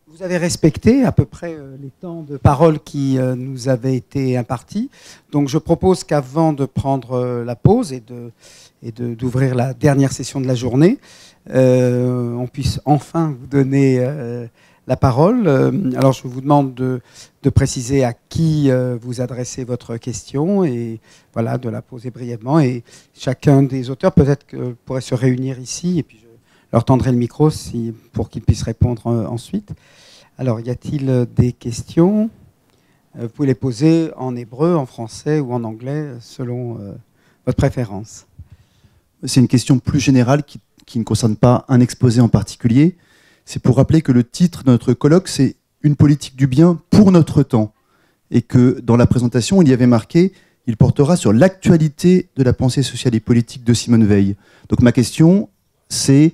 Vous avez respecté à peu près les temps de parole qui nous avaient été impartis. Donc je propose qu'avant de prendre la pause et d'ouvrir la dernière session de la journée, on puisse enfin vous donner la parole. Alors je vous demande de préciser à qui vous adressez votre question et voilà, de la poser brièvement. Et chacun des auteurs peut-être pourrait se réunir ici et puis je leur tendrai le micro pour qu'ils puissent répondre ensuite. Alors, y a-t-il des questions? Vous pouvez les poser en hébreu, en français ou en anglais, selon votre préférence. C'est une question plus générale qui ne concerne pas un exposé en particulier. C'est pour rappeler que le titre de notre colloque, c'est « Une politique du bien pour notre temps ». Et que dans la présentation, il y avait marqué « Il portera sur l'actualité de la pensée sociale et politique de Simone Veil ». Donc ma question, c'est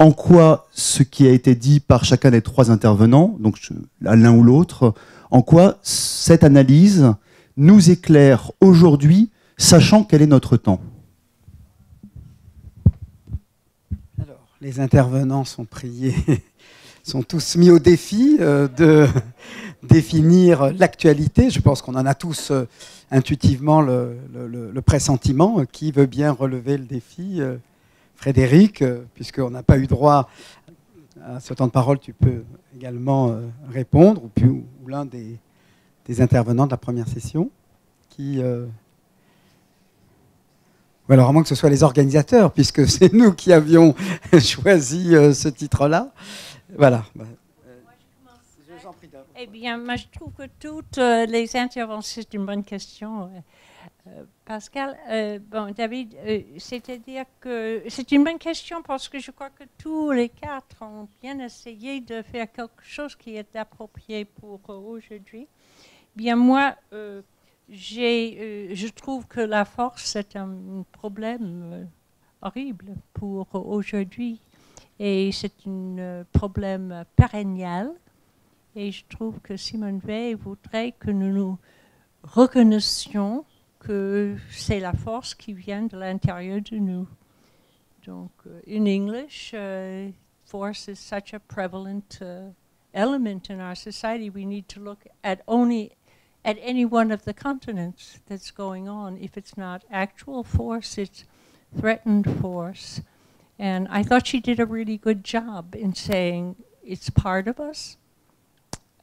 en quoi ce qui a été dit par chacun des trois intervenants, donc l'un ou l'autre, en quoi cette analyse nous éclaire aujourd'hui, sachant quel est notre temps? Alors, les intervenants sont priés, sont tous mis au défi de définir l'actualité. Je pense qu'on en a tous intuitivement le pressentiment. Qui veut bien relever le défi? Frédéric, puisqu'on n'a pas eu droit à ce temps de parole, tu peux également répondre, ou l'un des intervenants de la première session. Ou alors à moins que ce soit les organisateurs, puisque c'est nous qui avions choisi ce titre-là. Voilà. Eh bien, moi je trouve que toutes les interventions, c'est une bonne question. Pascal, bon, David, c'est-à-dire que c'est une bonne question parce que je crois que tous les quatre ont bien essayé de faire quelque chose qui est approprié pour aujourd'hui. Bien, moi, je trouve que la force, c'est un problème horrible pour aujourd'hui et c'est un problème pérennial. Et je trouve que Simone Veil voudrait que nous nous reconnaissions que c'est la force qui vient de l'intérieur de nous. Donc, in English, force is such a prevalent element in our society. We need to look at any one of the continents that's going on. If it's not actual force, it's threatened force. And I thought she did a really good job in saying it's part of us.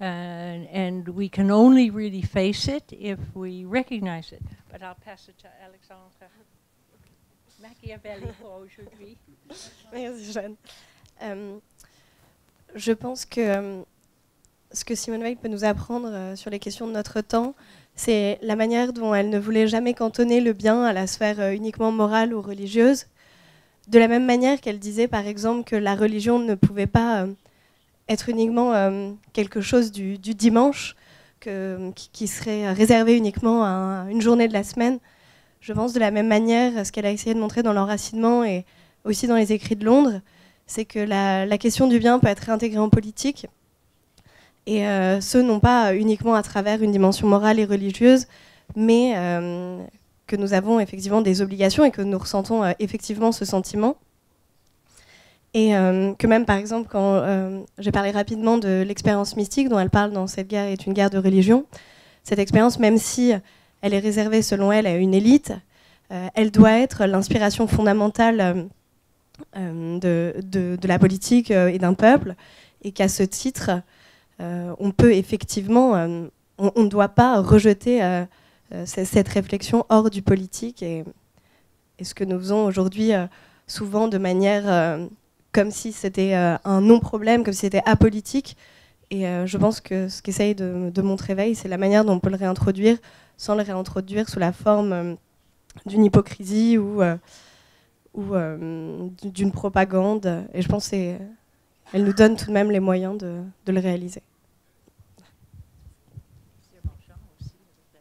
And we can only really face it if we recognize it. But I'll pass it to Alexandra Machiavelli pour aujourd'hui. Merci, Jeanne. Je pense que ce que Simone Veil peut nous apprendre sur les questions de notre temps, c'est la manière dont elle ne voulait jamais cantonner le bien à la sphère uniquement morale ou religieuse. De la même manière qu'elle disait, par exemple, que la religion ne pouvait pas être uniquement quelque chose du dimanche, qui serait réservé uniquement à une journée de la semaine. Je pense de la même manière, ce qu'elle a essayé de montrer dans l'enracinement et aussi dans les écrits de Londres, c'est que la question du bien peut être réintégrée en politique, et ce, non pas uniquement à travers une dimension morale et religieuse, mais que nous avons effectivement des obligations et que nous ressentons effectivement ce sentiment. Et que même, par exemple, quand j'ai parlé rapidement de l'expérience mystique dont elle parle dans Cette guerre est une guerre de religion, cette expérience, même si elle est réservée, selon elle, à une élite, elle doit être l'inspiration fondamentale de la politique et d'un peuple, et qu'à ce titre, on peut effectivement, on ne doit pas rejeter cette réflexion hors du politique, et ce que nous faisons aujourd'hui souvent de manière comme si c'était un non-problème, comme si c'était apolitique. Et je pense que ce qu'essaye de montrer Veil, c'est la manière dont on peut le réintroduire, sans le réintroduire sous la forme d'une hypocrisie ou d'une propagande. Et je pense qu'elle nous donne tout de même les moyens de le réaliser.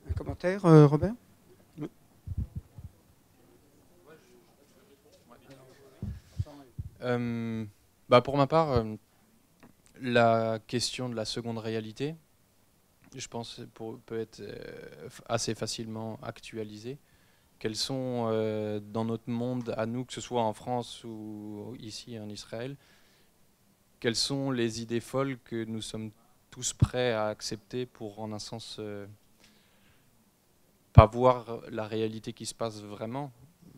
Un commentaire, Robert? Pour ma part, la question de la seconde réalité, je pense, peut être assez facilement actualisée. Quelles sont dans notre monde à nous, que ce soit en France ou ici en Israël, quelles sont les idées folles que nous sommes tous prêts à accepter pour, en un sens, pas voir la réalité qui se passe vraiment.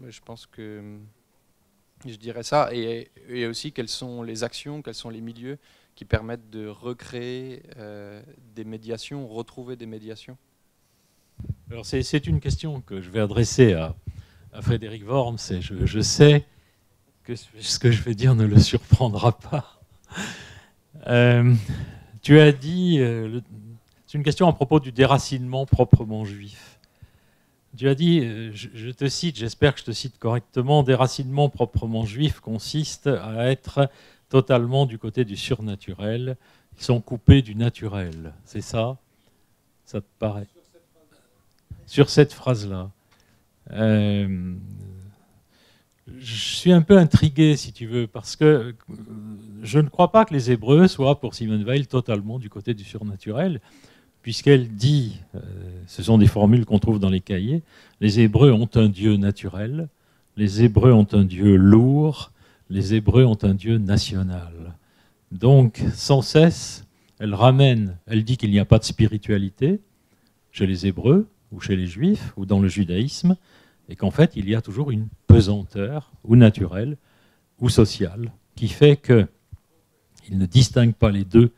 Je pense que je dirais ça. Et aussi, quelles sont les actions, quels sont les milieux qui permettent de recréer des médiations, retrouver des médiations. Alors c'est une question que je vais adresser à Frédéric Worms, et je sais que ce que je vais dire ne le surprendra pas. Tu as dit, c'est une question à propos du déracinement proprement juif. Tu as dit, je te cite, j'espère que je te cite correctement, déracinement proprement juif consiste à être totalement du côté du surnaturel. Ils sont coupés du naturel. C'est ça? Ça te paraît? Sur cette phrase-là. Je suis un peu intrigué, si tu veux, parce que je ne crois pas que les Hébreux soient, pour Simone Weil, totalement du côté du surnaturel, puisqu'elle dit, ce sont des formules qu'on trouve dans les cahiers, les Hébreux ont un Dieu naturel, les Hébreux ont un Dieu lourd, les Hébreux ont un Dieu national. Donc, sans cesse, elle dit qu'il n'y a pas de spiritualité chez les Hébreux, ou chez les Juifs, ou dans le judaïsme, et qu'en fait, il y a toujours une pesanteur, ou naturelle, ou sociale, qui fait qu'il ne distingue pas les deux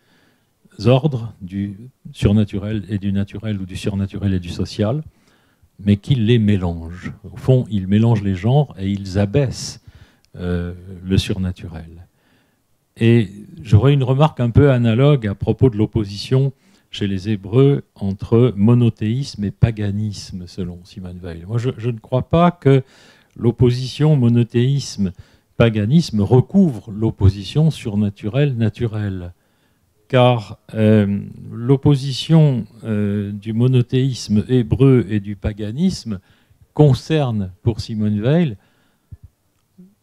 ordres, du surnaturel et du naturel, ou du surnaturel et du social, mais qu'il les mélange. Au fond, ils mélangent les genres et ils abaissent le surnaturel. Et j'aurais une remarque un peu analogue à propos de l'opposition chez les Hébreux entre monothéisme et paganisme, selon Simone Weil. Moi, je ne crois pas que l'opposition monothéisme-paganisme recouvre l'opposition surnaturel-naturel. Car l'opposition du monothéisme hébreu et du paganisme concerne, pour Simone Weil,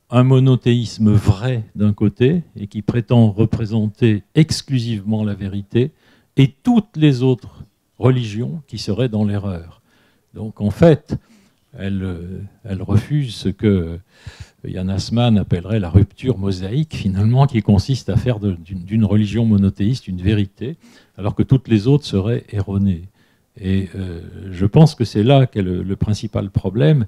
un monothéisme vrai d'un côté, et qui prétend représenter exclusivement la vérité, et toutes les autres religions qui seraient dans l'erreur. Donc en fait, elle refuse ce que Jan Assmann appellerait la rupture mosaïque, finalement, qui consiste à faire d'une religion monothéiste une vérité, alors que toutes les autres seraient erronées. Et je pense que c'est là qu'est le principal problème,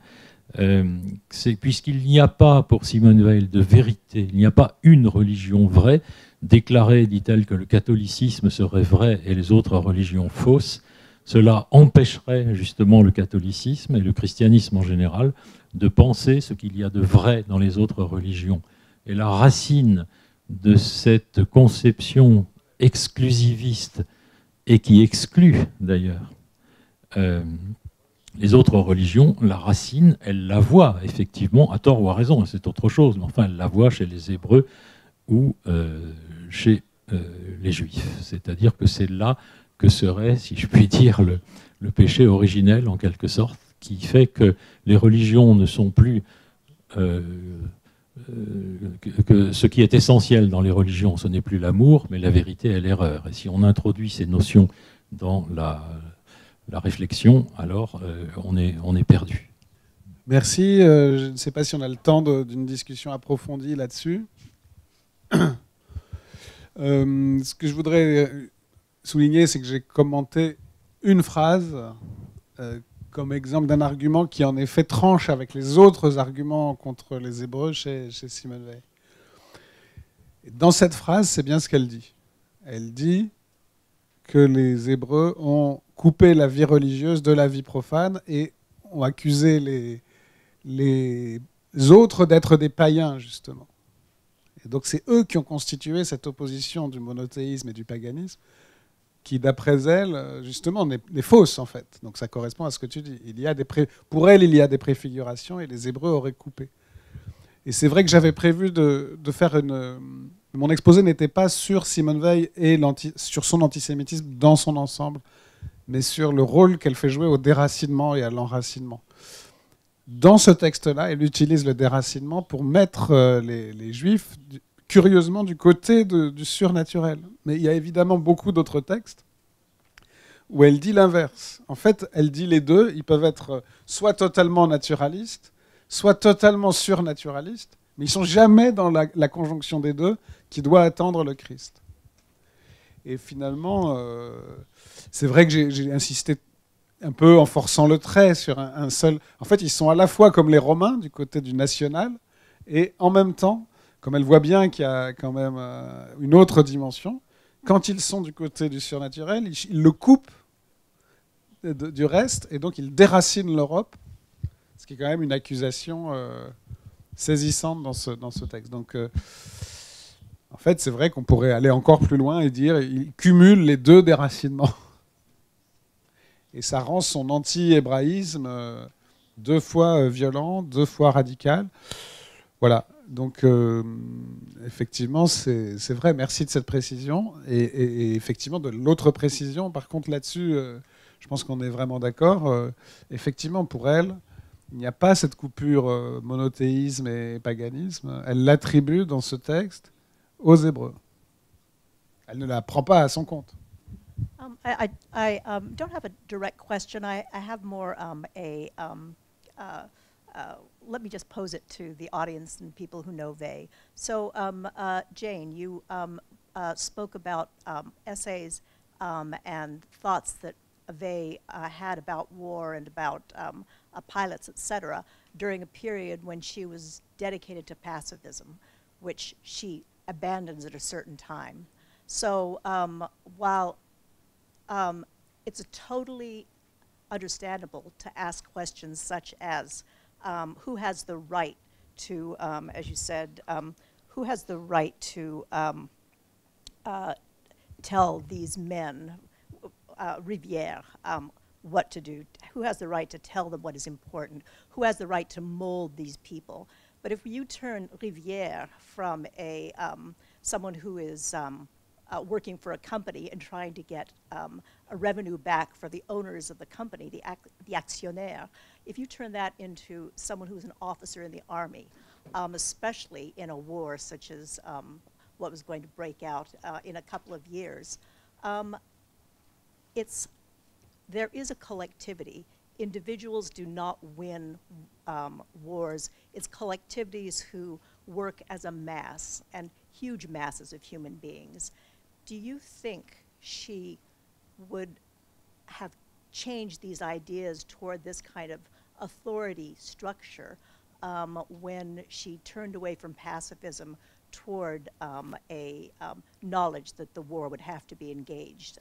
puisqu'il n'y a pas, pour Simone Weil, de vérité, il n'y a pas une religion vraie, déclarer, dit-elle, que le catholicisme serait vrai et les autres religions fausses, cela empêcherait justement le catholicisme et le christianisme en général de penser ce qu'il y a de vrai dans les autres religions. Et la racine de cette conception exclusiviste, et qui exclut d'ailleurs les autres religions, la racine, elle la voit effectivement, à tort ou à raison, c'est autre chose, mais enfin elle la voit chez les Hébreux ou chez les Juifs. C'est-à-dire que c'est là que serait, si je puis dire, le péché originel, en quelque sorte, qui fait que les religions ne sont plus que ce qui est essentiel dans les religions, ce n'est plus l'amour, mais la vérité et l'erreur. Et si on introduit ces notions dans la réflexion, alors on est perdu. Merci. Je ne sais pas si on a le temps d'une discussion approfondie là-dessus. Ce que je voudrais souligner, c'est que j'ai commenté une phrase comme exemple d'un argument qui en effet tranche avec les autres arguments contre les Hébreux chez Simone Weil. Et dans cette phrase, c'est bien ce qu'elle dit. Elle dit que les Hébreux ont coupé la vie religieuse de la vie profane et ont accusé les autres d'être des païens, justement. Et donc c'est eux qui ont constitué cette opposition du monothéisme et du paganisme qui, d'après elle, justement, est fausse, en fait. Donc ça correspond à ce que tu dis. Pour elle, il y a des préfigurations et les Hébreux auraient coupé. Et c'est vrai que j'avais prévu de faire mon exposé n'était pas sur Simone Weil et sur son antisémitisme dans son ensemble, mais sur le rôle qu'elle fait jouer au déracinement et à l'enracinement. Dans ce texte-là, elle utilise le déracinement pour mettre les Juifs, curieusement, du côté du surnaturel. Mais il y a évidemment beaucoup d'autres textes où elle dit l'inverse. En fait, elle dit les deux. Ils peuvent être soit totalement naturalistes, soit totalement surnaturalistes, Mais ils ne sont jamais dans la conjonction des deux qui doit attendre le Christ. Et finalement, c'est vrai que j'ai insisté un peu en forçant le trait sur un seul... En fait, ils sont à la fois comme les Romains, du côté du national, et en même temps, comme elle voit bien qu'il y a quand même une autre dimension, quand ils sont du côté du surnaturel, ils le coupent du reste, et donc ils déracinent l'Europe, ce qui est quand même une accusation saisissante dans ce texte. Donc, en fait, c'est vrai qu'on pourrait aller encore plus loin et dire qu'ils cumulent les deux déracinements. Et ça rend son anti-hébraïsme 2 fois violent, 2 fois radical. Voilà. Donc, effectivement, c'est vrai. Merci de cette précision. Et effectivement, de l'autre précision, par contre, là-dessus, je pense qu'on est vraiment d'accord. Effectivement, pour elle, il n'y a pas cette coupure monothéisme et paganisme. Elle l'attribue dans ce texte aux Hébreux. Elle ne la prend pas à son compte. I don't have a direct question. I have more let me just pose it to the audience and people who know Vey. So, Jane, you spoke about essays and thoughts that Vey had about war and about pilots, etc., during a period when she was dedicated to pacifism, which she abandons at a certain time. So while it's totally understandable to ask questions such as who has the right to, as you said, who has the right to tell these men, Rivière, what to do? Who has the right to tell them what is important? Who has the right to mold these people? But if you turn Rivière from someone who is working for a company and trying to get a revenue back for the owners of the company, the actionnaire, if you turn that into someone who's an officer in the army, especially in a war such as what was going to break out in a couple of years, there is a collectivity. Individuals do not win wars. It's collectivities who work as a mass, and huge masses of human beings. Do you think she would have changed these ideas toward this kind of authority structure when she turned away from pacifism toward a knowledge that the war would have to be engaged?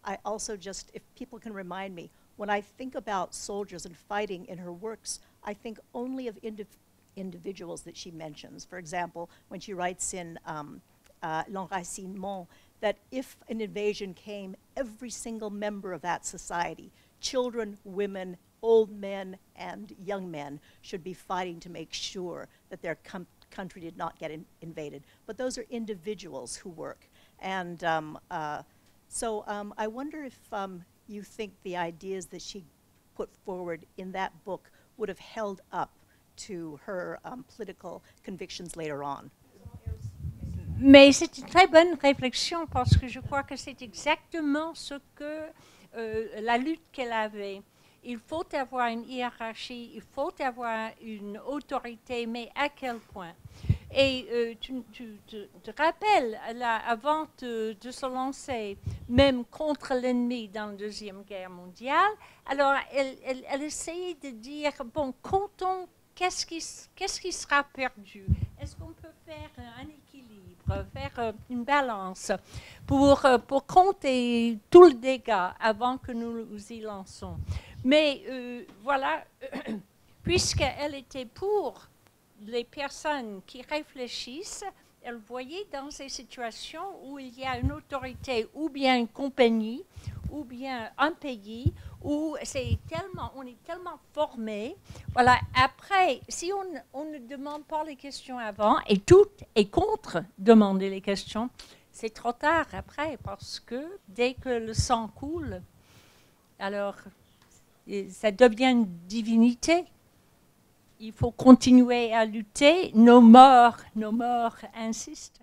I also just, if people can remind me, when I think about soldiers and fighting in her works, I think only of individuals that she mentions. For example, when she writes in L'Enracinement that if an invasion came, every single member of that society, children, women, old men, and young men, should be fighting to make sure that their country did not get invaded. But those are individuals who work. And so I wonder if you think the ideas that she put forward in that book would have held up to her political convictions later on. Mais c'est une très bonne réflexion parce que je crois que c'est exactement ce que la lutte qu'elle avait. Il faut avoir une hiérarchie, il faut avoir une autorité, mais à quel point? Et tu te rappelles, là, avant de se lancer, même contre l'ennemi dans la Deuxième Guerre mondiale, alors elle essayait de dire, bon, comptons, qu'est-ce qui sera perdu? Est-ce qu'on peut faire un équilibre, faire une balance pour compter tout le dégât avant que nous nous y lançons? Mais voilà, puisqu'elle était pour les personnes qui réfléchissent, elle voyait dans ces situations où il y a une autorité ou bien une compagnie ou bien un pays où on est tellement formé. Voilà, après, si on ne demande pas les questions avant et tout est contre demander les questions, c'est trop tard après parce que dès que le sang coule, alors ça devient une divinité. Il faut continuer à lutter. Nos morts insistent.